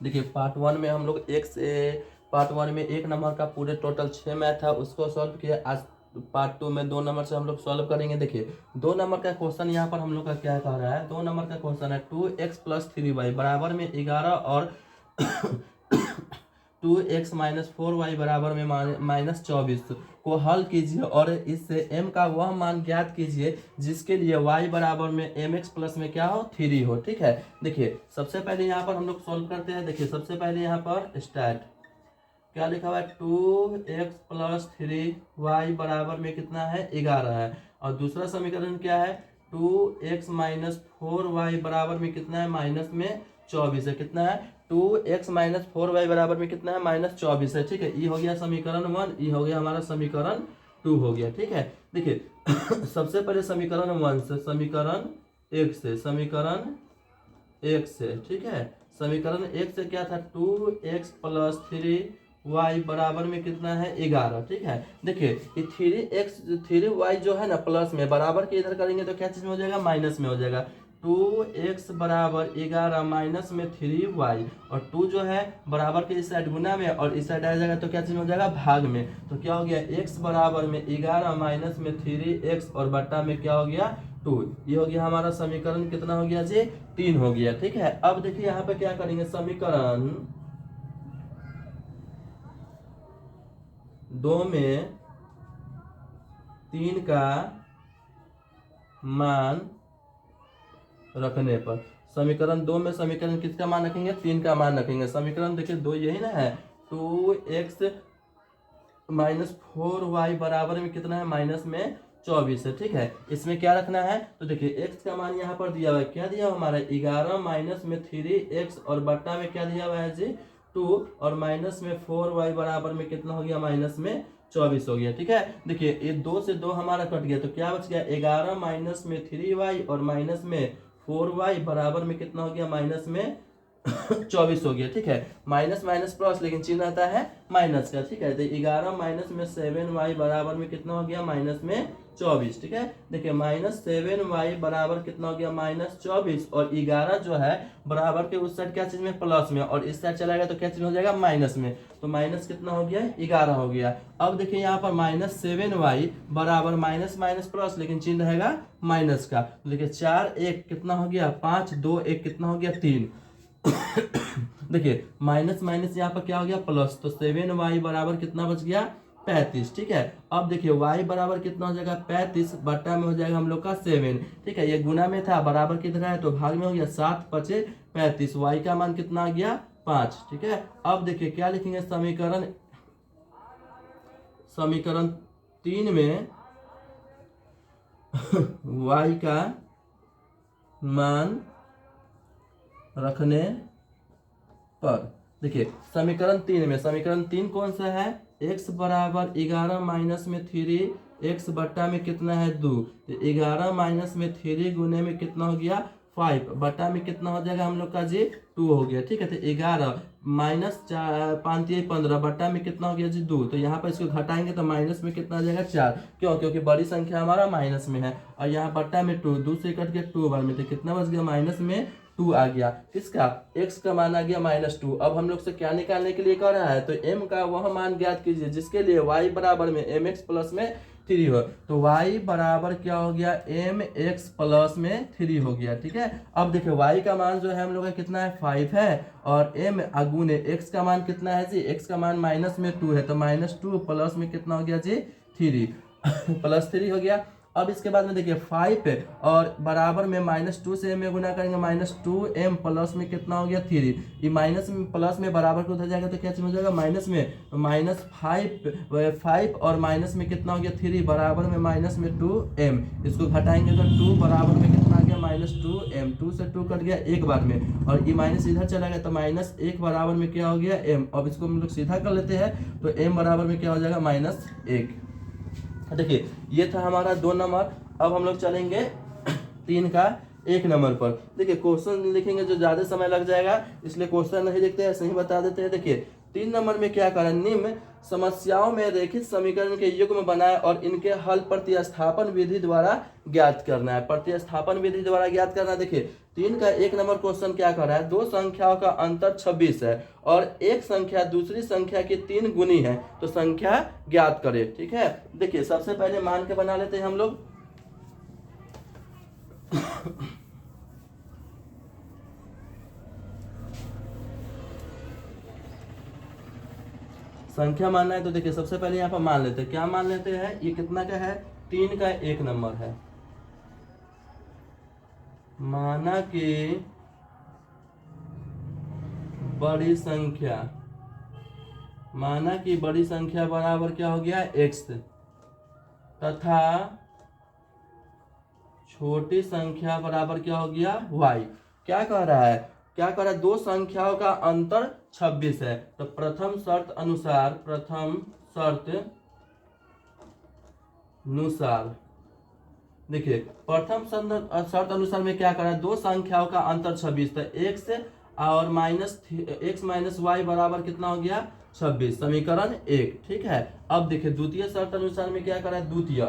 देखिए part one में एक नंबर का पूरे टोटल 6 मैथ था, उसको सॉल्व किया। आज पार्ट टू में 2 नंबर से हम लोग सॉल्व करेंगे। देखिए 2 नंबर का क्वेश्चन यहाँ पर हम लोग का क्या कह रहा है। 2 नंबर का क्वेश्चन है 2x+3y बराबर में 11 और 2x-4y बराबर में -24 को हल कीजिए और इससे m का वह मान ज्ञात कीजिए जिसके लिए y बराबर में mx प्लस में क्या हो 3 हो। ठीक है, देखिए सबसे पहले यहाँ पर हम लोग सॉल्व करते हैं। देखिए सबसे पहले यहाँ पर स्टार्ट क्या लिखा हुआ है 2x+3y बराबर में कितना है 11 है। और दूसरा समीकरण क्या है 2x-4y बराबर में कितना है -24 है। कितना है 2x-4y बराबर में कितना है -24 है। ठीक है, ये हो गया समीकरण 1, ये हो गया हमारा समीकरण 2 हो गया। ठीक है, देखिए सबसे पहले समीकरण 1 से समीकरण 1 से ठीक है, समीकरण 1 से क्या था 2x+3y बराबर में कितना है 11। ठीक है, देखिए ये 3y जो है ना प्लस में बराबर के इधर करेंगे तो क्या चीज में हो जाएगा माइनस में हो जाएगा। 2x बराबर 11 माइनस में 3y और 2 जो है बराबर के इस साइड गुना में और इस साइड आ जाएगा तो क्या चीज में हो जाएगा भाग में। तो क्या हो गया x बराबर में 11 माइनस में 3x और बट्टा में क्या हो गया 2। ये हो गया हमारा समीकरण कितना हो गया जी 3 हो गया। ठीक है, अब देखिए यहाँ पे क्या करेंगे समीकरण 2 में 3 का मान रखने पर, समीकरण 2 में समीकरण किसका मान रखेंगे 3 का मान रखेंगे। समीकरण देखिए 2 यही ना है 2x-4y बराबर में कितना है माइनस में 24 है। ठीक है, इसमें क्या रखना है तो देखिए x का मान यहाँ पर दिया हुआ है, क्या दिया हुआ हमारा 11 माइनस में 3x और बट्टा में क्या दिया हुआ है जी 2 और माइनस में 4y बराबर में कितना हो गया माइनस में 24 हो गया। ठीक है, देखिए ये 2 से 2 हमारा कट गया तो क्या बच गया 11 माइनस में 3y और माइनस में 4y बराबर में कितना हो गया माइनस में 24 हो गया। ठीक है, माइनस माइनस प्लस लेकिन चिन्ह आता है माइनस का। ठीक है, तो 11 माइनस में 7y बराबर में कितना हो गया माइनस में 24। ठीक है, देखिए -7y बराबर कितना हो गया -24 और 11 जो है बराबर के उस साइड क्या चीज में प्लस में और इस साइड चला गया तो क्या चीज हो जाएगा माइनस में। तो माइनस कितना हो गया 11 हो गया। अब देखिए यहाँ पर -7y बराबर माइनस माइनस प्लस लेकिन चिन्ह रहेगा माइनस का। तो देखिए 4 1 कितना हो गया 5 2 1 कितना हो गया 3। देखिए माइनस माइनस यहाँ पर क्या हो गया प्लस, तो 7y बराबर कितना बच गया 35। ठीक है, अब देखिए y बराबर कितना हो जाएगा 35 बट्टा में हो जाएगा हम लोग का 7। ठीक है, ये गुना में था बराबर कितना है तो भाग में हो गया 7 5 35, y का मान कितना आ गया 5। ठीक है, अब देखिए क्या लिखेंगे समीकरण 3 में y का मान रखने पर। देखिए समीकरण 3 कौन सा है x बराबर 11 माइनस में 3x बट्टा में कितना है 2, तो 11 माइनस में 3 गुने में कितना हो गया 5 बट्टा में कितना हो जाएगा हम लोग का जी 2 हो गया। ठीक है, तो 11 माइनस 5 15 बट्टा में कितना हो गया जी 2, तो यहाँ पर इसको घटाएंगे तो माइनस में कितना आ जाएगा 4। क्यों, क्योंकि बड़ी संख्या हमारा माइनस में है और यहाँ बट्टा में 2 से कट गया 2 बार में, तो कितना बच गया माइनस में 2 आ गया। किसका x का मान आ गया -2। अब हम लोग से क्या निकालने के लिए कह रहा है तो m का वह मान ज्ञात कीजिए जिसके लिए y बराबर में mx प्लस में 3 हो। तो y बराबर क्या हो गया mx प्लस में 3 हो गया। ठीक है, अब देखिए y का मान जो है हम लोग का कितना है 5 है और m अगुने x का मान कितना है जी, x का मान माइनस में 2 है तो -2 प्लस में कितना हो गया जी 3 +3 हो गया। अब इसके बाद में देखिए 5 और बराबर में -2 से में गुना करेंगे -2m प्लस में कितना हो गया 3। ये माइनस में प्लस में बराबर को उधर जाएगा तो क्या चीज हो जाएगा माइनस में, तो -5 और माइनस में कितना हो गया 3 बराबर में -2m। इसको घटाएंगे तो 2 बराबर में कितना आ गया -2m। 2 से 2 कट गया एक बार में और ये माइनस इधर चला गया तो -1 बराबर में क्या हो गया m। अब इसको हम लोग सीधा कर लेते हैं तो m बराबर में क्या हो जाएगा -1। देखिए ये था हमारा 2 नंबर। अब हम लोग चलेंगे 3 का 1 नंबर पर। देखिए क्वेश्चन लिखेंगे जो ज्यादा समय लग जाएगा इसलिए क्वेश्चन नहीं देखते हैं, सही बता देते हैं। देखिए 3 नंबर में क्या करें, निम्न समस्याओं में रेखित समीकरण के युग्म बनाए और इनके हल प्रतिस्थापन विधि द्वारा ज्ञात करना है। प्रतिस्थापन विधि द्वारा ज्ञात करना, देखिए 3 का 1 नंबर क्वेश्चन क्या कर रहा है, दो संख्याओं का अंतर 26 है और एक संख्या दूसरी संख्या की 3 गुनी है, तो संख्या ज्ञात करे। ठीक है, देखिए सबसे पहले मान के बना लेते हैं हम लोग। संख्या मानना है तो देखिए सबसे पहले यहाँ पर मान लेते हैं, क्या मान लेते हैं, ये कितना का है, 3 का 1 नंबर है। माना कि बड़ी संख्या, माना कि बड़ी संख्या बराबर क्या हो गया, x, तथा छोटी संख्या बराबर क्या हो गया, y। क्या कह रहा है, क्या कह रहा है, दो संख्याओं का अंतर 26 है, तो प्रथम शर्त अनुसार, प्रथम शर्त अनुसार, देखिए प्रथम शर्त अनुसार में क्या करा, दो संख्याओं का अंतर 26, तो x और x माइनस वाई बराबर कितना हो गया, 26, समीकरण 1। ठीक है, अब देखिए द्वितीय शर्त अनुसार में क्या करा, द्वितीय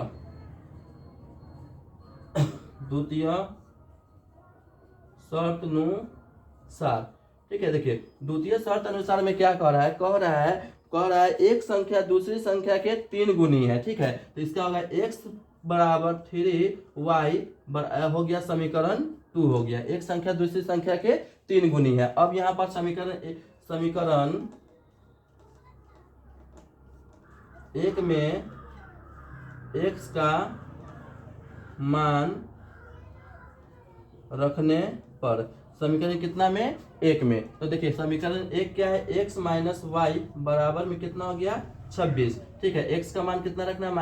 शर्त अनुसार। ठीक है, देखिए द्वितीय शर्त अनुसार में क्या कह रहा है, कह रहा है एक संख्या दूसरी संख्या के 3 गुनी है। ठीक है, तो इसका होगा x बराबर 3y हो गया, समीकरण 2 हो गया, एक संख्या दूसरी संख्या के 3 गुनी है। अब यहाँ पर समीकरण 1 में x का मान रखने पर, समीकरण कितना में, 1 में, तो देखिए समीकरण 1 क्या है, x माइनस वाई बराबर में कितना हो गया, 26। ठीक है, x का मान कितना रखना है,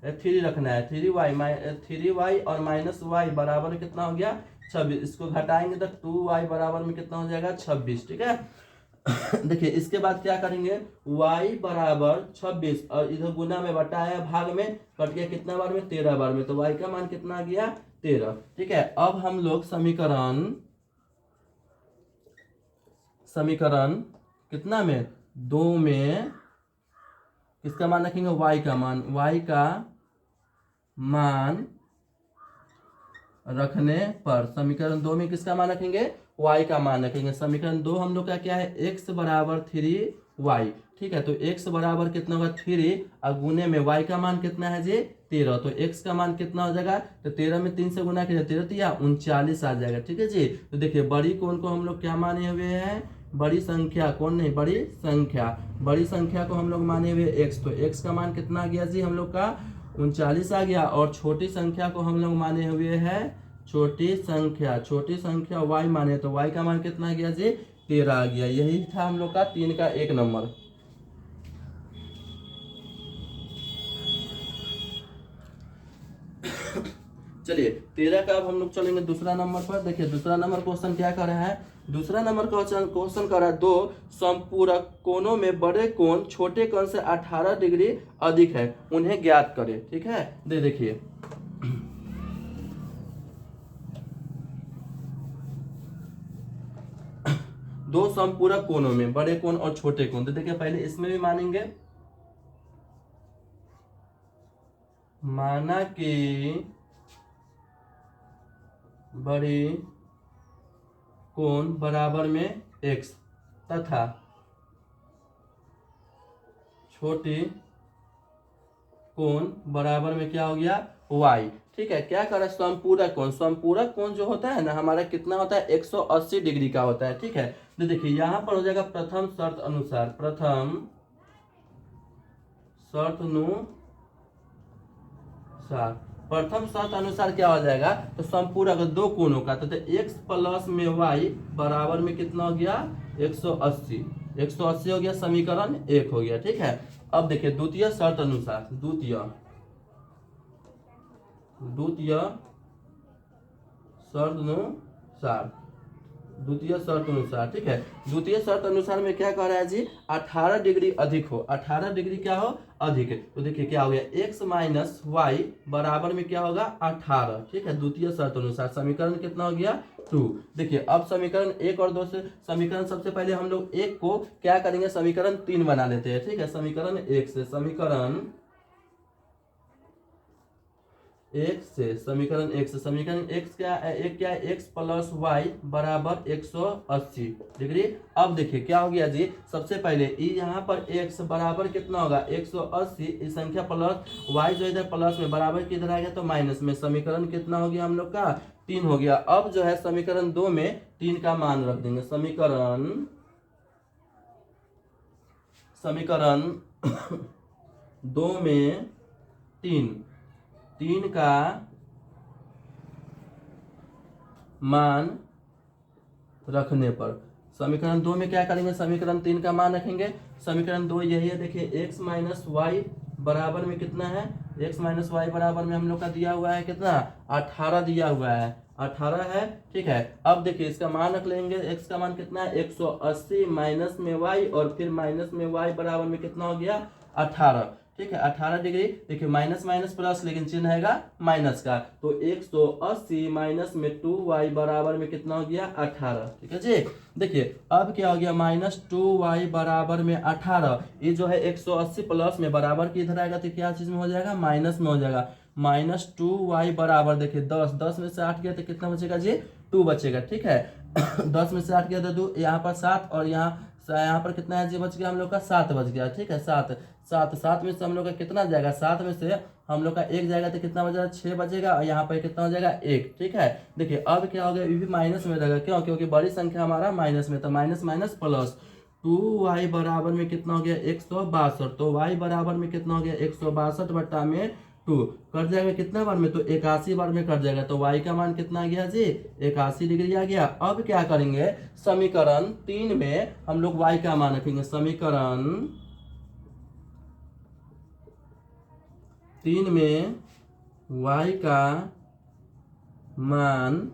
-3 रखना है, 3y और माइनस वाई बराबर कितना हो गया, 26। इसको घटाएंगे तो 2y बराबर में कितना हो जाएगा, 26। ठीक है, देखिए इसके बाद क्या करेंगे, y बराबर 26 और इधर गुना में बटाया भाग में कट गया, कितना बार में, 13 बार में, तो y का मान कितना आ गया, 13। ठीक है, अब हम लोग समीकरण कितना में, 2 में किसका मान रखेंगे, y का मान रखने पर, समीकरण 2 में किसका मान रखेंगे, y का मान रखेंगे। समीकरण 2 हम लोग का क्या है, x बराबर 3y। ठीक है, तो x बराबर कितना होगा, 3 और गुने में y का मान कितना है जी, 13, तो x का मान कितना हो जाएगा, तो 13 में 3 से गुना किया, 13 या 39 आ जाएगा। ठीक है जी, तो देखिए बड़ी कोण को हम लोग क्या माने हुए हैं, बड़ी संख्या, कौन नहीं, बड़ी संख्या को हम लोग माने हुए x, तो x का मान कितना आ गया जी हम लोग का, 39 आ गया, और छोटी संख्या को हम लोग माने हुए हैं, छोटी संख्या y माने, तो y का मान कितना आ गया जी, 13 आ गया। यही था हम लोग का 3 का 1 नंबर। चलिए 13 का अब हम लोग चलेंगे दूसरा नंबर पर। देखिए दूसरा नंबर क्वेश्चन क्या कर रहा है, दूसरा नंबर क्वेश्चन कर रहा है, दो समपूरक कोणों में बड़े कोण छोटे कोण से 18 डिग्री अधिक है, उन्हें ज्ञात करें। ठीक है, देखिए दो समपूरक कोणों में बड़े कोण और छोटे कोण, तो देखिए पहले इसमें भी मानेंगे, माना कि बड़ी कोण बराबर में x तथा छोटी कोण बराबर में क्या हो गया, y। ठीक है, क्या कर रहा है, समपूरक कोण जो होता है ना हमारा कितना होता है, 180 डिग्री का होता है। ठीक है, तो देखिए यहाँ पर हो जाएगा प्रथम शर्त अनुसार क्या हो जाएगा, तो समपूरक दो कोणों का, तो x प्लस में y बराबर में कितना हो गया, 180 हो गया, समीकरण 1 हो गया। ठीक है, अब देखिए द्वितीय शर्त अनुसार, द्वितीय शर्त अनुसार, ठीक है, द्वितीय शर्त अनुसार में क्या कह रहा है जी, 18 डिग्री अधिक हो, 18 डिग्री क्या हो, अधिक। तो देखिए क्या हो गया, x माइनस वाई बराबर में क्या होगा 18। ठीक है, द्वितीय शर्त अनुसार समीकरण कितना हो गया 2। देखिए अब समीकरण 1 और 2 से समीकरण सबसे पहले हम लोग 1 को क्या करेंगे, समीकरण 3 बना लेते हैं। ठीक है, समीकरण 1 से समीकरण 1 क्या है, एक क्या है, x प्लस वाई बराबर 180 डिग्री। अब देखिए क्या हो गया जी, सबसे पहले यहाँ पर x बराबर कितना होगा 180, इस संख्या प्लस y जो इधर प्लस में बराबर किधर आएगा तो माइनस में, समीकरण कितना हो गया हम लोग का 3 हो गया। अब जो है समीकरण 2 में 3 का मान रख देंगे, समीकरण 2 में 3 का मान रखने पर समीकरण 2 में क्या करेंगे, समीकरण 3 का मान रखेंगे। समीकरण 2 यही है, देखिए x माइनस वाई बराबर में कितना है, x माइनस वाई बराबर में हम लोग का दिया हुआ है कितना 18 दिया हुआ है, 18 है। ठीक है, अब देखिए इसका मान रख लेंगे, x का मान कितना है 180 माइनस में y और फिर माइनस में y बराबर में कितना हो गया 18। ठीक है, 18 डिग्री। देखिए माइनस माइनस प्लस, लेकिन चिन्ह हैगा माइनस का, तो 180 माइनस में 2y बराबर में कितना हो गया 18। ठीक है जी, देखिए अब क्या हो गया माइनस 2y बराबर में 18। ये जो है 180 प्लस में बराबर की इधर आएगा तो क्या चीज में हो जाएगा, माइनस में हो जाएगा। माइनस 2y बराबर देखिए 10 में से 8 गया तो कितना बचेगा जी 2 बचेगा। ठीक है 10 में से 8 गया तो 2, यहाँ पर 7 और यहाँ पर कितना है जी बच गया हम लोग का 7 बच गया। ठीक है, 7 में से हम लोग का कितना जाएगा, 7 में से हम लोग का 1 जाएगा तो कितना बचेगा 6 बचेगा, और यहाँ पर कितना हो जाएगा 1। ठीक है, देखिए अब क्या हो गया, ये भी माइनस में रहेगा, क्यों, क्योंकि बड़ी संख्या हमारा माइनस में, तो माइनस माइनस प्लस 2y बराबर में कितना हो गया 162। तो y बराबर में कितना हो गया 162 बट्टा में 2 कट जाएगा कितना बार में, तो 81 बार में कट जाएगा। तो y का मान कितना आ गया जी 81 डिग्री आ गया। अब क्या करेंगे, समीकरण 3 में हम लोग y का मान रखेंगे, समीकरण 3 में y का मान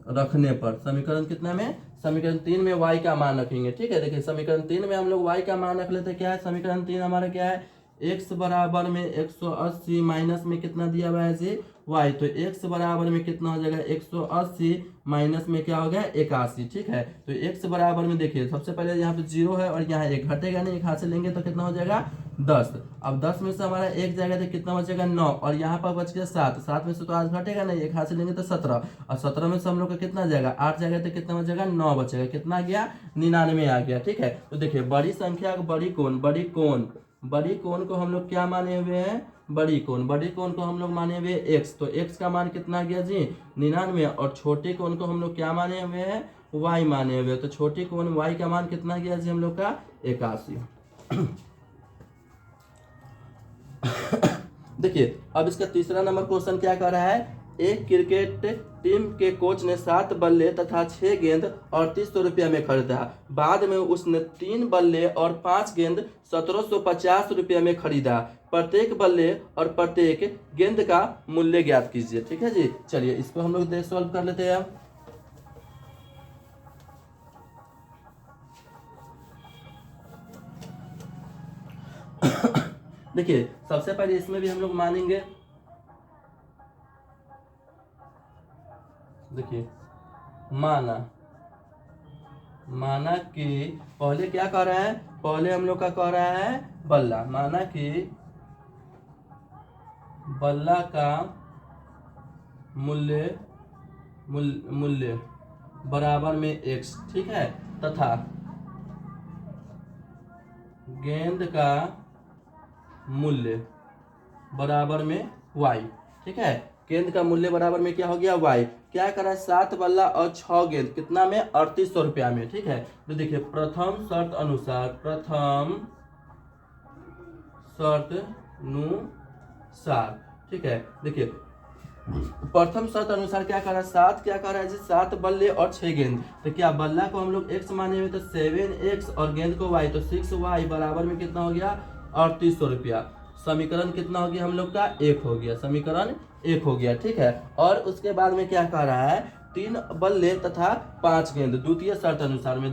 रखने पर समीकरण कितना में, समीकरण 3 में y का मान रखेंगे। ठीक है, देखिए समीकरण 3 में हम लोग y का मान रख लेते हैं। क्या है समीकरण 3 हमारा, क्या है x बराबर में 180 माइनस में कितना दिया हुआ है जी y, तो x बराबर में कितना हो जाएगा 180 माइनस में क्या हो गया 81। ठीक है, तो x बराबर में देखिए सबसे पहले यहाँ पे 0 है और यहाँ 1 घटेगा नहीं, 1 हाथ से लेंगे तो कितना हो जाएगा 10। अब 10 में से हमारा 1 जाएगा तो कितना बचेगा 9, और यहाँ पर बच गया 7 में से तो आज घटेगा नहीं, 1 हाथ से लेंगे तो 17, और 17 में से हम लोग का कितना जाएगा 8 जाएगा तो कितना बचेगा 9 बचेगा, कितना आ गया 99 आ गया। ठीक है, तो देखिए बड़ी संख्या बड़ी कोण को हम लोग क्या माने हुए हैं, बड़ी कोण को हम लोग माने हुए x, तो x का मान कितना गया जी 99, और छोटे कोण को हम लोग क्या माने हुए हैं y माने हुए, तो छोटे कोण y का मान कितना गया जी हम लोग का 81। देखिए अब इसका तीसरा नंबर क्वेश्चन क्या कर रहा है, एक क्रिकेट टीम के कोच ने 7 बल्ले तथा 6 गेंद 3800 रुपया में खरीदा। बाद में उसने 3 बल्ले और 5 गेंद 1750 रुपया में खरीदा। प्रत्येक बल्ले और प्रत्येक गेंद का मूल्य ज्ञात कीजिए। ठीक है जी, चलिए इसको हम लोग सॉल्व कर लेते हैं। देखिए सबसे पहले इसमें भी हम लोग मानेंगे, देखिए माना कि पहले क्या कह रहा है, पहले हम लोग का कह रहा है बल्ला, माना कि बल्ला का मूल्य बराबर में x। ठीक है, तथा गेंद का मूल्य बराबर में y। ठीक है, गेंद का मूल्य बराबर में क्या हो गया y। क्या करा 7 बल्ला और 6 गेंद कितना में 3800 रुपया में। ठीक है, तो देखिए प्रथम शर्त अनुसार ठीक है, देखिए प्रथम शर्त अनुसार क्या करा 7 क्या करा है जी 7 बल्ले और 6 गेंद, तो क्या बल्ला को हम लोग x माने हुए तो 7x और गेंद को y, तो 6y बराबर में कितना हो गया 3800 रुपया। समीकरण कितना हो गया हम लोग का 1 हो गया, समीकरण 1 हो गया। ठीक है, और उसके बाद में क्या कह रहा है 3 बल्ले तथा 5 गेंद, द्वितीय शर्त अनुसार में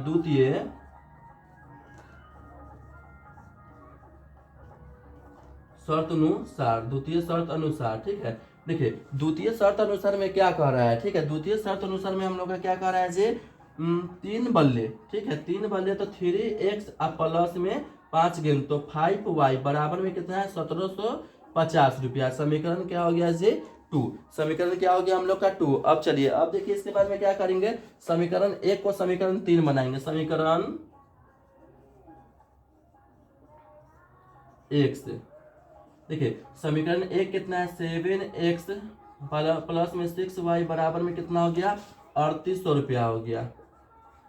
शर्त अनुसार, द्वितीय शर्त अनुसार, ठीक है। देखिए द्वितीय शर्त अनुसार में क्या कह रहा है, ठीक है। द्वितीय शर्त अनुसार में हम लोग का क्या कह रहा है जी, 3 बल्ले, ठीक है। 3 बल्ले तो 3x प्लस में 5 गेंद, तो 5y बराबर में कितना है 1750 रुपया। समीकरण क्या हो गया जी 2। समीकरण क्या हो गया हम लोग का 2। अब चलिए अब देखिए इसके बाद में क्या करेंगे, समीकरण 1 को समीकरण 3 बनाएंगे। समीकरण 1 से देखिए समीकरण 1 कितना है 7x प्लस में 6y बराबर में कितना हो गया 3800 रुपया हो गया।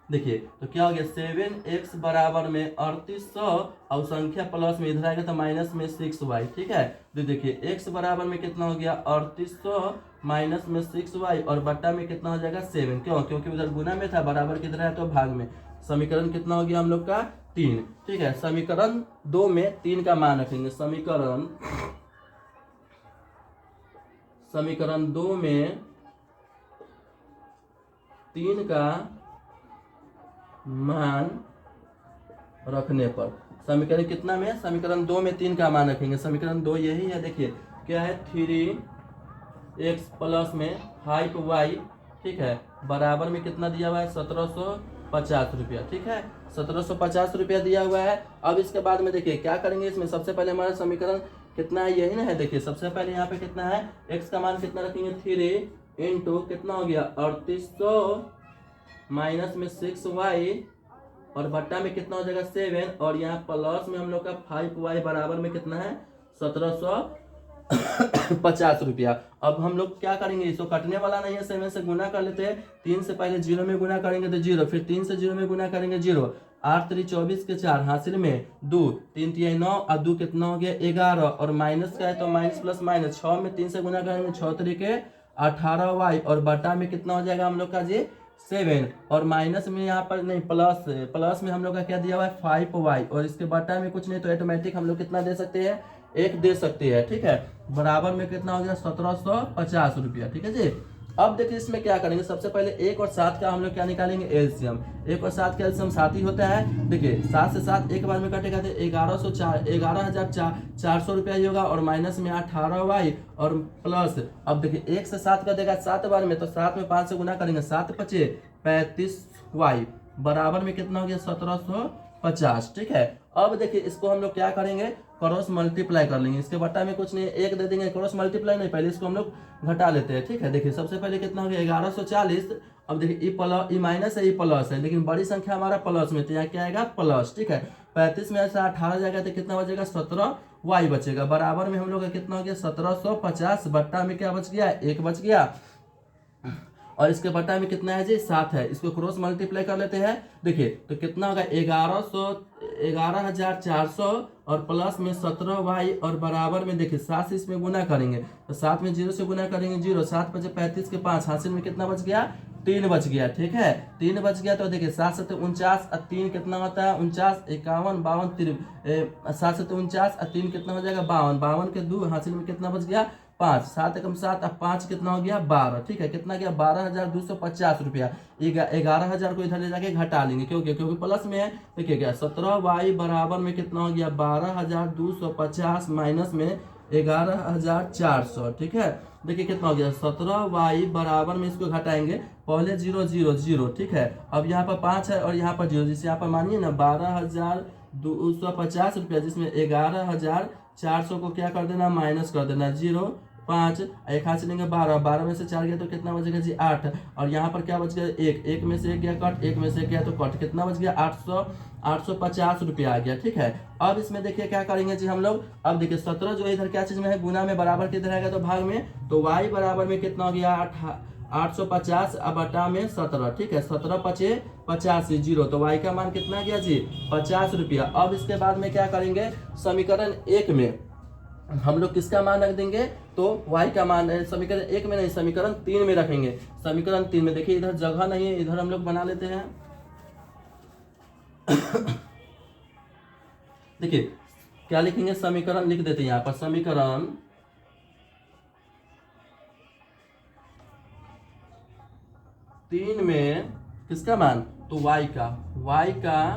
देखिए तो क्या हो गया 7x बराबर में 3800 और संख्या प्लस में इधर आएगा तो माइनस में 6y, ठीक है। तो देखिए x बराबर में कितना हो गया 3800 माइनस में 6y और बट्टा में कितना हो जाएगा 7, क्यों, क्योंकि उधर गुना में था, बराबर किधर है तो भाग में। समीकरण कितना हो गया हम लोग का 3, ठीक है। समीकरण 2 में 3 का मान रखेंगे। समीकरण 2 में 3 का मान रखने पर, समीकरण कितना में, समीकरण 2 में 3 का मान रखेंगे। समीकरण 2 यही है, देखिए क्या है 3x प्लस में 5y, ठीक है, बराबर में कितना दिया हुआ है 1750 रुपया, ठीक है। 1750 रुपया दिया हुआ है। अब इसके बाद में देखिए क्या करेंगे, इसमें सबसे पहले हमारा समीकरण कितना है यही ना है। देखिए सबसे पहले यहाँ पे कितना है x का मान कितना रखेंगे 3 इंटू कितना हो गया 3800 माइनस में 6y और बट्टा में कितना हो जाएगा 7 और यहाँ प्लस में हम लोग का 5y बराबर में कितना है 1750 रुपया। अब हम लोग क्या करेंगे, इसको कटने वाला नहीं है, 7 से गुना कर लेते हैं। 3 से पहले 0 में गुना करेंगे तो 0, फिर 3 से 0 में गुना करेंगे 0, 8 3 24 के 4 हासिल में 2, 3 3 9 और 2 कितना हो गया 11 और माइनस का है तो माइनस प्लस माइनस 6 में 3 से गुना करेंगे 6 3 के 18y और बटा में कितना हो जाएगा हम लोग का जी 7 और माइनस में यहाँ पर नहीं प्लस में हम लोग का क्या दिया हुआ है 5y और इसके बटा में कुछ नहीं तो ऑटोमेटिक हम लोग कितना दे सकते हैं 1 दे सकते हैं, ठीक है। बराबर में कितना हो गया 1750 रुपया, ठीक है जी। अब देखिए इसमें क्या करेंगे, सबसे पहले 1 और 7 का हम लोग क्या निकालेंगे एलसीएम। 1 और 7 का एलसीएम 7 ही होता है। देखिए 7 से 7 एक बार में कटेगा तो 11,400 रुपया ही होगा और माइनस में 18y और प्लस, अब देखिए 1 से 7 का देगा 7 बार में तो 7 में 5 से गुना करेंगे 7 5 35y बराबर में कितना हो गया 1750, ठीक है। अब देखिए इसको हम लोग क्या करेंगे क्रॉस मल्टीप्लाई कर लेंगे। इसके बट्टा में कुछ नहीं 1 दे देंगे, क्रॉस मल्टीप्लाई नहीं, पहले इसको हम लोग घटा लेते हैं, ठीक है। देखिए सबसे पहले कितना हो गया 1140। अब देखिए ई माइनस है ई प्लस है, लेकिन बड़ी संख्या हमारा प्लस में, तो यहाँ क्या आएगा प्लस, ठीक है। 35 में से 18 जाएगा तो कितना बचेगा 17y बचेगा। बराबर में हम लोग का कितना हो गया 1750 बट्टा में क्या बच गया 1 बच गया और इसके बटा में कितना है जी 7 है। इसको क्रॉस मल्टीप्लाई कर लेते हैं। देखिए तो कितना होगा 11,400 और प्लस में 17y और बराबर में देखिए 7 से इसमें गुना करेंगे तो 7 में 0 से गुना करेंगे 0, 7 5 35 के 5 हासिल में कितना बच गया 3 बच गया, ठीक है। 3 बच गया तो देखिए 7 से 49 और 3 कितना होता है 49 51 52 7 से 49 और 3 कितना हो जाएगा 52, 52 के 2 हासिल में कितना बच गया 5, 7 एकम 7 और 5 कितना हो गया 12, ठीक है। कितना गया 12,250 रुपया। 11,000 को इधर ले जाके घटा लेंगे क्योंकि प्लस में है। देखिए क्या 17y बराबर में कितना हो गया 12,250 माइनस में 11,400, ठीक है। देखिए कितना हो गया 17y बराबर में इसको घटाएंगे, पहले 0 0 0, ठीक है। अब यहाँ पर 5 है और यहाँ पर 0, जिससे यहाँ पर मानिए ना 12,250 रुपया, जिसमें 11,400 को क्या कर देना माइनस कर देना 0 5 एक हाथ से लेंगे 12, 12 में से 4 गया तो कितना बचेगा जी 8 और यहाँ पर क्या बच गया 1, 1 में से 1 गया कट, 1 में से 1 गया तो कट, कितना बच गया 850 रुपया आ गया, ठीक है। अब इसमें देखिए क्या करेंगे जी हम लोग, अब देखिए 17 जो इधर क्या चीज में है गुना में, बराबर किधर आएगा तो भाग में, तो y बराबर में कितना हो गया 850 बटा में 17, ठीक है। 17 5 85 0 तो y का मान कितना गया जी 50 रुपया। अब इसके बाद में क्या करेंगे समीकरण 1 में हम लोग किसका मान रख देंगे तो y का मान समीकरण 1 में नहीं समीकरण 3 में रखेंगे। समीकरण 3 में देखिए इधर जगह नहीं है, इधर हम लोग बना लेते हैं। देखिए क्या लिखेंगे समीकरण लिख देते हैं यहाँ पर, समीकरण 3 में किसका मान तो y का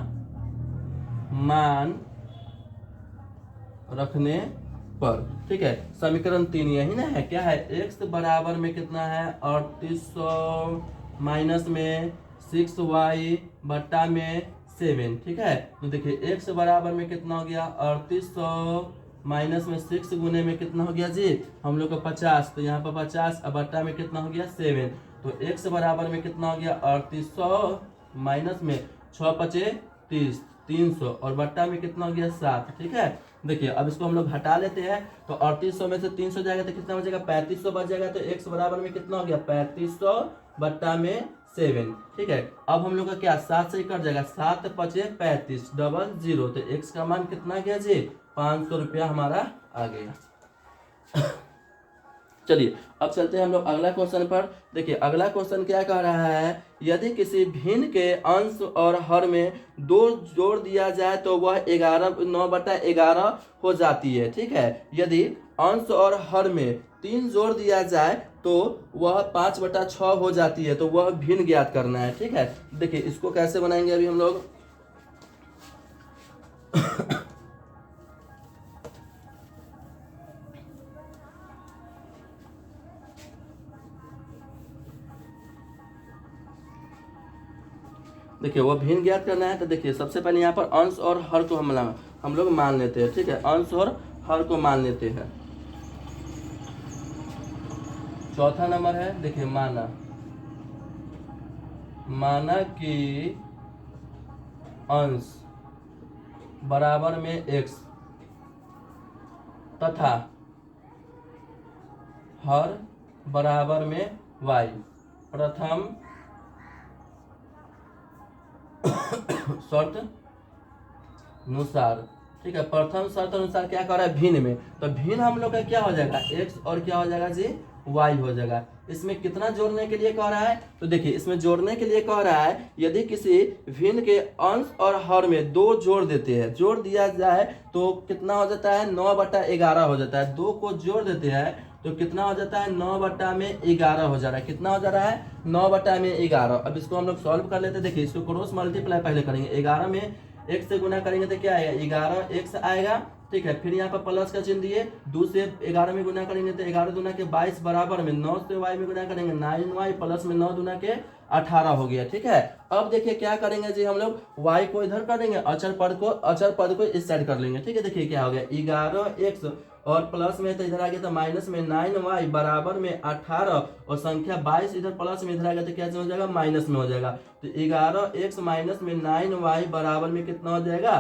मान रखने पर। ठीक है, समीकरण 3 यही ना है, क्या है, x बराबर में कितना है 3800 माइनस में 6y बट्टा में 7। ठीक है, तो देखिए x बराबर में कितना हो गया 3800 माइनस में 6 गुने में कितना हो गया जी हम लोग का 50, तो यहाँ पर 50 अब बट्टा में कितना हो गया 7। तो x बराबर में कितना हो गया 3800 माइनस में 6 पचे 30 300 और बट्टा में कितना हो गया 7। ठीक है, देखिए अब इसको हम लोग हटा लेते हैं, तो 3800 में से 300 जाएगा तो कितना बचेगा 3500 बच जाएगा। तो x बराबर में कितना हो गया 3500 बट्टा में 7। ठीक है, अब हम लोग का क्या 7 से कट जाएगा, 7 पचे 35 डबल 0, तो x का मान कितना गया जी 500 रुपया हमारा आ गया। चलिए अब चलते हैं हम लोग अगला क्वेश्चन पर। देखिए अगला क्वेश्चन क्या कह रहा है, यदि किसी भिन्न के अंश और हर में 2 जोड़ दिया जाए तो वह 9/11 हो जाती है। ठीक है, यदि अंश और हर में 3 जोड़ दिया जाए तो वह 5/6 हो जाती है, तो वह भिन्न ज्ञात करना है। ठीक है, देखिए इसको कैसे बनाएंगे अभी हम लोग। देखिए वो भिन्न ज्ञात करना है, तो देखिए सबसे पहले यहाँ पर अंश और हर को हम लोग मान लेते हैं। ठीक है, अंश और हर को मान लेते हैं। चौथा नंबर है, देखिए माना कि अंश बराबर में x तथा हर बराबर में y। प्रथम शर्त अनुसार। ठीक है, प्रथम शर्त अनुसार क्या कर रहा है भिन्न में, तो भिन्न हम लोग का क्या हो जाएगा x और क्या हो जाएगा जी y हो जाएगा। इसमें कितना जोड़ने के लिए कह रहा है, तो देखिए इसमें जोड़ने के लिए कह रहा है यदि किसी भिन्न के अंश और हर में 2 जोड़ देते हैं, जोड़ दिया जाए तो कितना हो जाता है 9/11 हो जाता है। 2 को जोड़ देते हैं तो कितना हो जाता है 9/11 हो जा रहा है। कितना हो जा रहा है 9/11। अब इसको हम लोग सॉल्व कर लेते हैं। देखिए इसको क्रॉस मल्टीप्लाई पहले करेंगे, 11 में 1 से गुना करेंगे तो क्या आएगा 11x आएगा। ठीक है, फिर यहाँ पर प्लस का चिन्ह दिए, 2 से 11 में गुना करेंगे तो 11 दूना के 22 बराबर में 9 से y में गुना करेंगे 9y प्लस में 9 दूना के 18 हो गया। ठीक है, अब देखिए क्या करेंगे जी हम लोग y को इधर कर देंगे, अचर पद को इस साइड कर लेंगे। ठीक है, देखिए क्या हो गया 11x और प्लस में तो इधर आ गया तो माइनस में 9y बराबर में 18 और संख्या 22 इधर प्लस में इधर आ गया तो क्या हो जाएगा माइनस में हो जाएगा। तो 11x माइनस में 9y बराबर में कितना हो जाएगा,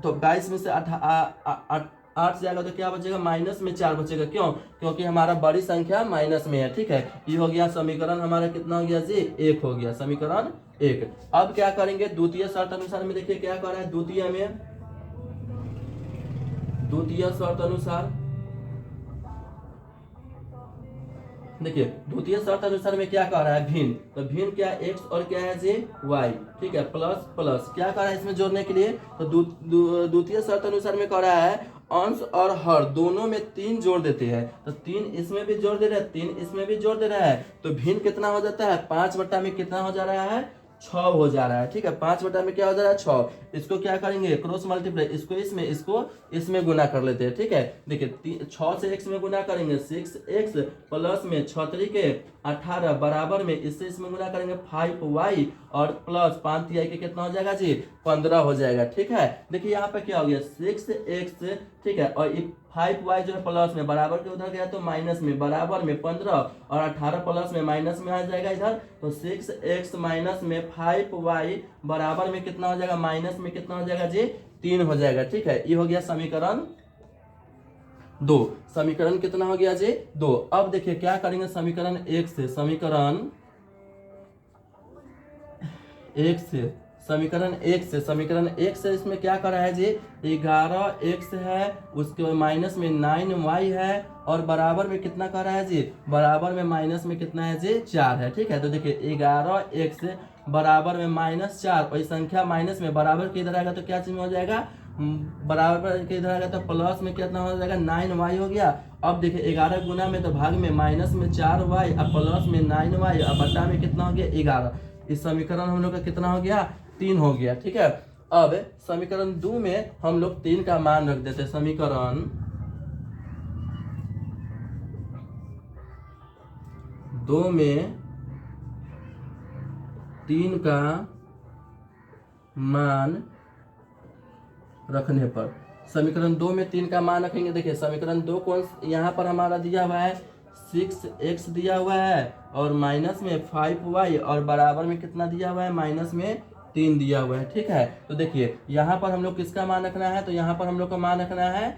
तो 22 में से 8 जाएगा तो क्या बचेगा माइनस में 4 बचेगा। क्यों, क्योंकि हमारा बड़ी संख्या माइनस में है। ठीक है, ये हो गया समीकरण हमारा कितना हो गया जी 1 हो गया, समीकरण 1। अब क्या करेंगे द्वितीय शर्त अनुसार में, देखिए क्या कर रहा है द्वितीय शर्त अनुसार। देखिए द्वितीय शर्त अनुसार में क्या कह रहा है भिन्न, तो भिन्न क्या है x और क्या है जी y। ठीक है, प्लस प्लस क्या कह रहा है इसमें जोड़ने के लिए, तो द्वितीय शर्त अनुसार में कह रहा है अंश और हर दोनों में 3 जोड़ देते हैं, तो 3 इसमें भी जोड़ दे रहा है 3 इसमें भी जोड़ दे रहा है, तो भिन्न कितना हो जाता है 5 में कितना हो जा रहा है 6 हो जा रहा है। ठीक है, 5 में क्या हो जा रहा है 6। इसको क्या करेंगे क्रॉस मल्टीप्लाई, इसको इसमें गुना कर लेते हैं। ठीक है, देखिए 6 से x में गुना करेंगे 6x प्लस में 6 के 18 बराबर में इससे इसमें गुना करेंगे 5y और प्लस 5 के कितना हो जाएगा जी 15 हो जाएगा। ठीक है, देखिए यहाँ पे क्या हो गया 6x। ठीक है, और 5y जो है प्लस में बराबर के उधर गया तो माइनस में बराबर में 15 और 18 प्लस में माइनस में आ जाएगा इधर, तो 6x माइनस में 5y बराबर में कितना हो जाएगा माइनस में कितना हो जाएगा जी 3 हो जाएगा। ठीक है, ये हो गया समीकरण 2। समीकरण कितना हो गया जी 2। अब देखिए क्या करेंगे समीकरण 1 से, समीकरण 1 से इसमें क्या कर रहा है जी 11x है, उसके माइनस में 9y है और बराबर में कितना कर रहा है जी बराबर में माइनस में कितना है जी 4 है। ठीक है, तो देखिए 11x बराबर में -4 और संख्या माइनस में बराबर के इधर आएगा तो क्या चीज में हो जाएगा बराबर के इधर आएगा तो प्लस में कितना हो जाएगा 9y हो गया। अब देखिए 11 गुना में तो भाग में माइनस में 4y और प्लस में 9y और बटा में कितना हो गया 11। इस समीकरण हम लोग का कितना हो गया 3 हो गया। ठीक है, अब समीकरण 2 में हम लोग 3 का मान रख देते हैं। समीकरण 2 में 3 का मान रखने पर, समीकरण 2 में 3 का मान रखेंगे। देखिए समीकरण 2 कौन यहाँ पर हमारा दिया हुआ है 6x दिया हुआ है और माइनस में 5y और बराबर में कितना दिया हुआ है माइनस में 3 दिया हुआ है। ठीक है, तो देखिए यहाँ पर हम लोग किसका मान रखना है, तो यहाँ पर हम लोग का मान रखना है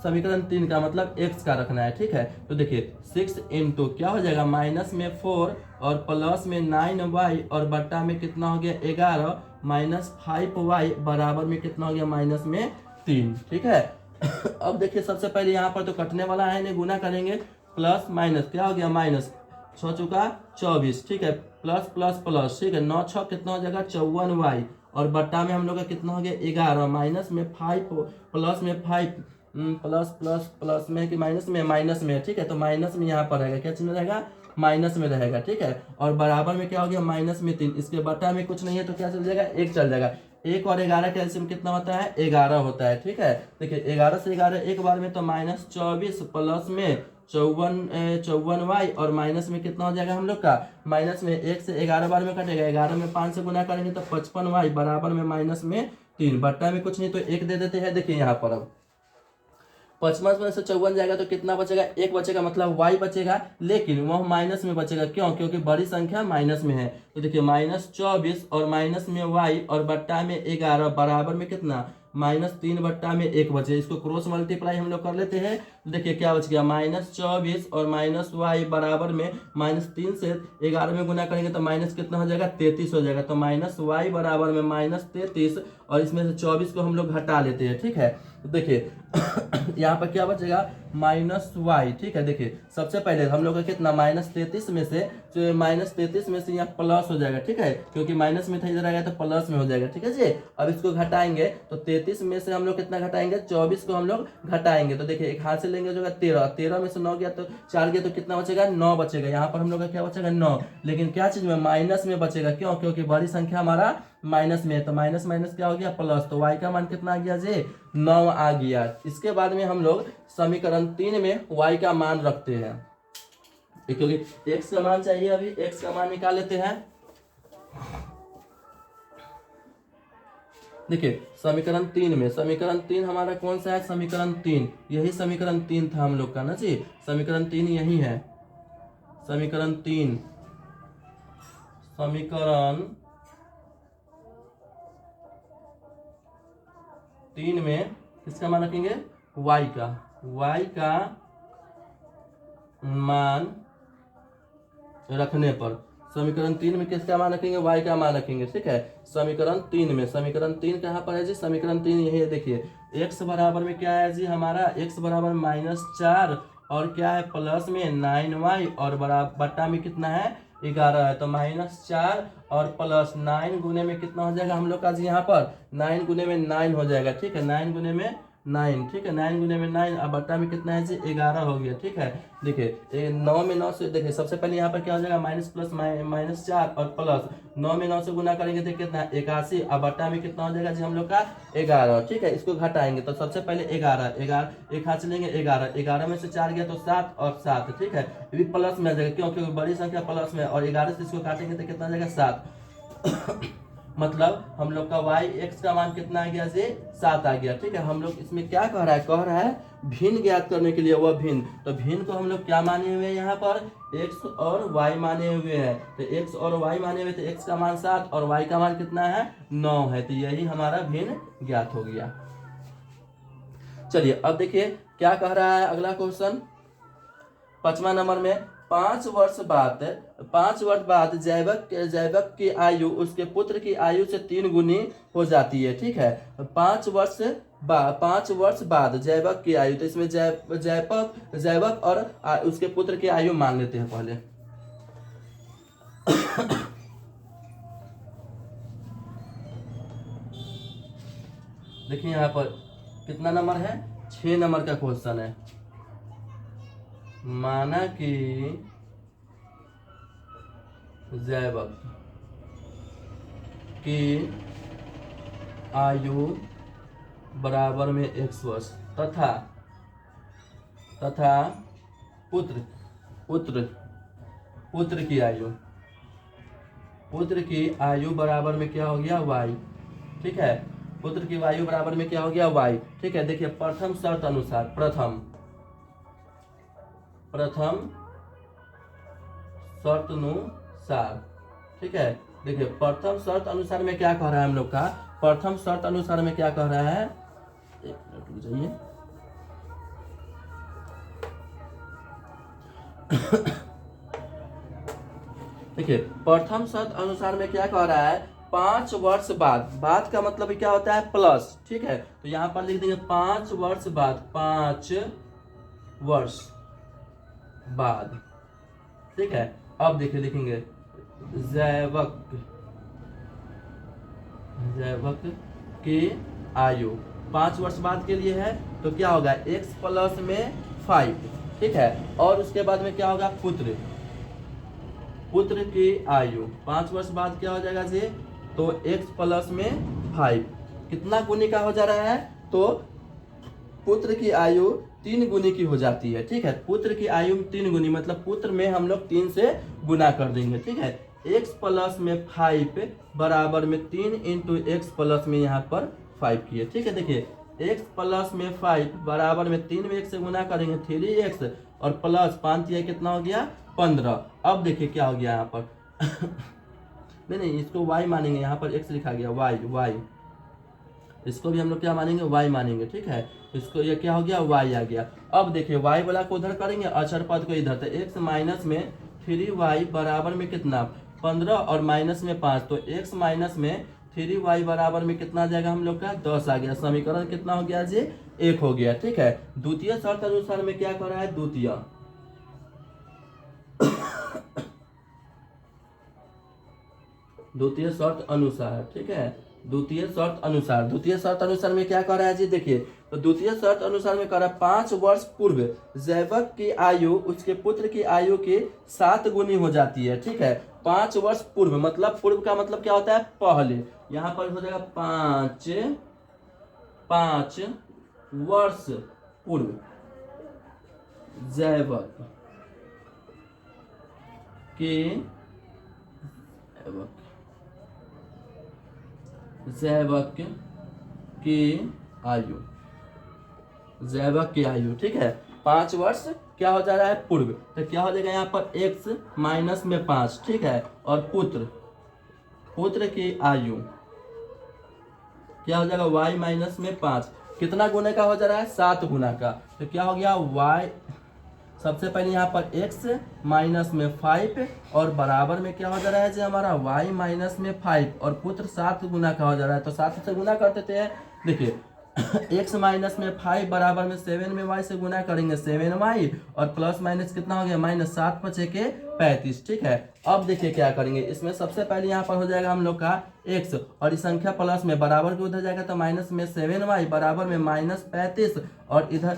समीकरण 3 का मतलब x का रखना है। ठीक है, तो देखिए 6 इंटू क्या हो जाएगा माइनस में 4 और प्लस में 9y और बट्टा में कितना हो गया 11 माइनस 5y बराबर में कितना हो गया माइनस में 3। ठीक है अब देखिए सबसे पहले यहाँ पर तो कटने वाला है, नहीं गुना करेंगे, प्लस माइनस क्या हो गया माइनस 6 चौका 24। ठीक है, प्लस प्लस प्लस, ठीक है 9 6 कितना हो जाएगा 54y और बट्टा में हम लोग का कितना हो गया 11 माइनस में 5 प्लस में 5 प्लस प्लस प्लस में कि माइनस में। ठीक है, तो माइनस में यहाँ पर रहेगा, क्या चिन्ह रहेगा माइनस में रहेगा। ठीक है, और बराबर में क्या हो गया माइनस में 3, इसके बट्टा में कुछ नहीं है तो क्या चल जाएगा 1 चल जाएगा। 1 और 11 का एलसीएम कितना होता है 11 होता है। ठीक है, देखिए 11 से 11 एक बार में तो माइनस 24 प्लस में 54y और माइनस में कितना हो जाएगा हम लोग का माइनस में 1 से 11 बार में कटेगा, 11 में 5 से गुना करेंगे तो 55y बराबर में माइनस में 3, बट्टा में कुछ नहीं तो 1 दे देते हैं। देखिए यहाँ पर अब 55 में से 54 जाएगा तो कितना बचेगा 1 बचेगा, मतलब y बचेगा, लेकिन वह माइनस में बचेगा। क्यों? क्योंकि बड़ी संख्या माइनस में है। तो देखिए माइनस 24 और माइनस में y और बट्टा में 11 बराबर में कितना माइनस 3 बट्टा में 1 बचे। इसको क्रॉस मल्टीप्लाई हम लोग कर लेते हैं, तो देखिए क्या बच गया माइनस 24 और माइनस y बराबर में माइनस 3 से 11 में गुना करेंगे तो माइनस कितना हो जाएगा 33 हो जाएगा। तो माइनस y बराबर में माइनस 33 और इसमें से 24 को हम लोग घटा लेते हैं। ठीक है, तो देखिए यहाँ पर क्या बचेगा माइनस y। ठीक है, देखिए सबसे पहले हम लोग का कितना माइनस 33 में से माइनस 33 में से यहाँ प्लस हो जाएगा। ठीक है, क्योंकि माइनस में था इधर आएगा तो प्लस में हो जाएगा। ठीक है जी, अब इसको घटाएंगे तो 33 में से हम लोग कितना घटाएंगे 24 को हम लोग घटाएंगे। तो देखिए एक हाथ से लेंगे जो 13 में से 9 गया तो 4 गया तो कितना बचेगा 9 बचेगा। यहाँ पर हम लोग का क्या बचेगा 9, लेकिन क्या चीज में माइनस में बचेगा। क्यों? क्योंकि बड़ी संख्या हमारा माइनस में है, तो माइनस माइनस क्या हो गया प्लस, तो y का मान कितना आ गया जी 9 आ गया। इसके बाद में हम लोग समीकरण 3 में y का मान रखते हैं, क्योंकि x का मान चाहिए। अभी x का मान निकाल लेते हैं। देखिए समीकरण 3 में समीकरण 3 हमारा कौन सा है समीकरण 3, यही समीकरण 3 था हम लोग का ना जी, समीकरण 3 यही है। समीकरण 3 में किसका मान रखेंगे y का मान रखने पर, समीकरण 3 में किसका मान रखेंगे y का मान रखेंगे। ठीक है, समीकरण 3 में समीकरण 3 कहाँ पर है जी समीकरण 3 यही है। देखिए x बराबर में क्या है जी हमारा x बराबर -4 और क्या है प्लस में 9y और बराबर बट्टा में कितना है 11 है। तो -4 और प्लस 9 गुने में कितना हो जाएगा हम लोग का जी यहाँ पर 9 गुने में 9 हो जाएगा। ठीक है, 9 गुने में 9। ठीक है, 9 गुने में 9 अब बट्टा में कितना है जी 11 हो गया। ठीक है, देखिए 9 में 9 से देखिए सबसे पहले यहाँ पर क्या हो जाएगा माइनस प्लस -4 और प्लस 9 में 9 से गुना करेंगे तो कितना 81 अब बट्टा में कितना हो जाएगा जी हम लोग का 11। ठीक है, इसको घटाएंगे तो सबसे पहले 11 एक हाथ से लेंगे 11 में से 4 गया तो 7 और 7। ठीक है, ये भी प्लस में आ जाएगा क्योंकि बड़ी संख्या प्लस में, और 11 से इसको काटेंगे तो कितना आ जाएगा 7 मतलब हम लोग का y x का मान कितना आ गया जी 7 आ गया। ठीक है, हम लोग इसमें क्या कह रहा है भिन्न ज्ञात करने के लिए, वह भिन्न, तो भिन्न को हम लोग क्या माने हुए हैं यहाँ पर x और y माने हुए हैं। तो x और y माने हुए, तो x का मान 7 और y का मान कितना है 9 है, तो यही हमारा भिन्न ज्ञात हो गया। चलिए अब देखिए क्या कह रहा है अगला क्वेश्चन 5वां नंबर में 5 वर्ष बाद जैवक की आयु उसके पुत्र की आयु से 3 गुनी हो जाती है। ठीक है, 5 वर्ष बाद जैवक की आयु, तो इसमें जैवक और उसके पुत्र की आयु मान लेते हैं पहले। देखिए यहाँ पर कितना नंबर है 6 नंबर का क्वेश्चन है। माना कि जैवक की आयु बराबर में x वर्ष तथा पुत्र पुत्र की आयु, पुत्र की आयु बराबर में क्या हो गया y, ठीक है। पुत्र की आयु बराबर में क्या हो गया y, ठीक है। देखिए प्रथम शर्त अनुसार, प्रथम शर्त अनुसार, ठीक है। देखिए प्रथम शर्त अनुसार में क्या कह रहा है हम लोग का, प्रथम शर्त अनुसार में क्या कह रहा है, एक मिनट रुक जाइए। देखिए प्रथम शर्त अनुसार में क्या कह रहा है, 5 वर्ष बाद, बाद का मतलब क्या होता है प्लस, ठीक है। तो यहाँ पर लिख देंगे 5 वर्ष बाद, 5 वर्ष बाद, ठीक है। अब देखिए लिखेंगे जैवक की आयु 5 वर्ष बाद के लिए है, तो क्या होगा x प्लस में 5, ठीक है। और उसके बाद में क्या होगा, पुत्र की आयु 5 वर्ष बाद क्या हो जाएगा जी, तो x प्लस में 5 कितना गुनी का हो जा रहा है, तो पुत्र की आयु 3 गुनी की हो जाती है, ठीक है। पुत्र की आयु 3 गुनी मतलब पुत्र में हम लोग 3 से गुना कर देंगे, ठीक है। x प्लस में 5 बराबर में 3 इंटू एक्स प्लस में यहाँ पर 5 किए, ठीक है। देखिए x प्लस में 5 बराबर में 3 में 1 से गुना करेंगे 3x और प्लस 5 ये कितना हो गया 15। अब देखिए क्या हो गया यहाँ पर नहीं इसको y मानेंगे, यहाँ पर x लिखा गया y, इसको भी हम लोग क्या मानेंगे y मानेंगे, ठीक है। इसको ये क्या हो गया y आ गया। अब देखिए y वाला को उधर करेंगे, अचर पद को इधर, तो x माइनस में 3y बराबर में कितना 15 और माइनस में 5, तो x माइनस में 3y बराबर में कितना आ जाएगा हम लोग का 10 आ गया। समीकरण कितना हो गया जी 1 हो गया, ठीक है। द्वितीय शर्त अनुसार में क्या कर रहा है, द्वितीय शर्त अनुसार, ठीक है। द्वितीय शर्त अनुसार में क्या कर रहा है जी, देखिए तो द्वितीय शर्त अनुसार में कर रहा है 5 वर्ष पूर्व जैवक की आयु उसके पुत्र की आयु के 7 गुनी हो जाती है, ठीक है। 5 वर्ष पूर्व मतलब पूर्व का मतलब क्या होता है पहले, यहाँ पर हो जाएगा 5 वर्ष पूर्व जैवक की आयु, ठीक है। 5 वर्ष क्या हो जा रहा है पूर्व, तो क्या हो जाएगा यहाँ पर x माइनस में 5, ठीक है। और पुत्र की आयु क्या हो जाएगा y माइनस में 5, कितना गुना का हो जा रहा है 7 गुना का, तो क्या हो गया y, सबसे पहले यहाँ पर x माइनस में 5 और बराबर में क्या हो जा रहा है जी हमारा y माइनस में 5 और पुत्र 7 गुना का हो जा रहा है, तो 7 से गुना कर देते हैं। देखिए x माइनस में 5 बराबर में 7 में y से गुना करेंगे 7y और प्लस माइनस कितना हो गया माइनस, 7 × 6 = 35, ठीक है। अब देखिए क्या करेंगे, इसमें सबसे पहले यहाँ पर हो जाएगा हम लोग का x और इस संख्या प्लस में बराबर के उधर जाएगा तो माइनस में 7y बराबर में माइनस 35 और इधर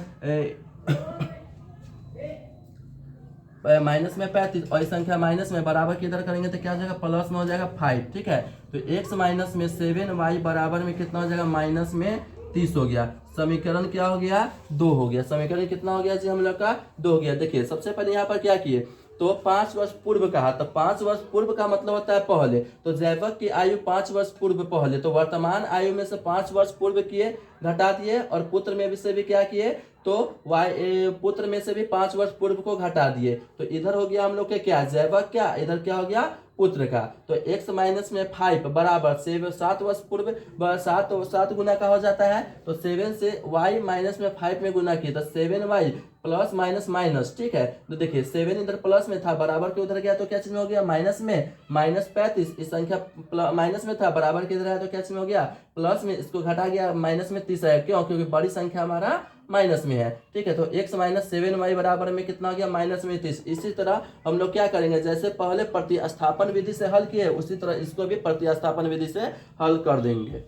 माइनस में 35 और इस संख्या माइनस में बराबर के इधर करेंगे तो क्या हो जाएगा प्लस में हो जाएगा 5, ठीक है। तो x माइनस में 7y बराबर में कितना हो जाएगा माइनस में 30 हो गया। समीकरण क्या हो गया 2 हो गया। समीकरण कितना हो गया जी हम लोग का 2 हो गया। देखिए सबसे पहले यहाँ पर क्या किए, तो 5 वर्ष पूर्व कहा, तो 5 वर्ष पूर्व का मतलब होता है पहले, तो जैवक की आयु 5 वर्ष पूर्व पहले, तो वर्तमान आयु में से 5 वर्ष पूर्व किए घटा दिए और पुत्र में से भी क्या किए, तो पुत्र में से भी 5 वर्ष पूर्व को घटा दिए, तो इधर हो गया हम लोग के क्या जैवक, क्या इधर क्या हो गया पुत्र का। तो x माइनस में 5 बराबर 7 वर्ष पूर्व 7 गुना का हो जाता है, तो 7 से y माइनस में 5 में गुना किया तो 7y प्लस माइनस माइनस, ठीक है। तो देखिए 7 इधर प्लस में था बराबर के उधर गया तो क्या चीज में हो गया माइनस में, माइनस 35 इस संख्या माइनस में था बराबर के इधर आया तो क्या चीज में हो गया प्लस में, इसको घटा गया माइनस में 30 आया, क्यों क्योंकि बड़ी संख्या हमारा माइनस में है, ठीक है। तो x माइनस 7y बराबर में कितना हो गया माइनस में 30। इसी तरह हम लोग क्या करेंगे, जैसे पहले प्रतिस्थापन विधि से हल किए उसी तरह इसको भी प्रतिस्थापन विधि से हल कर देंगे।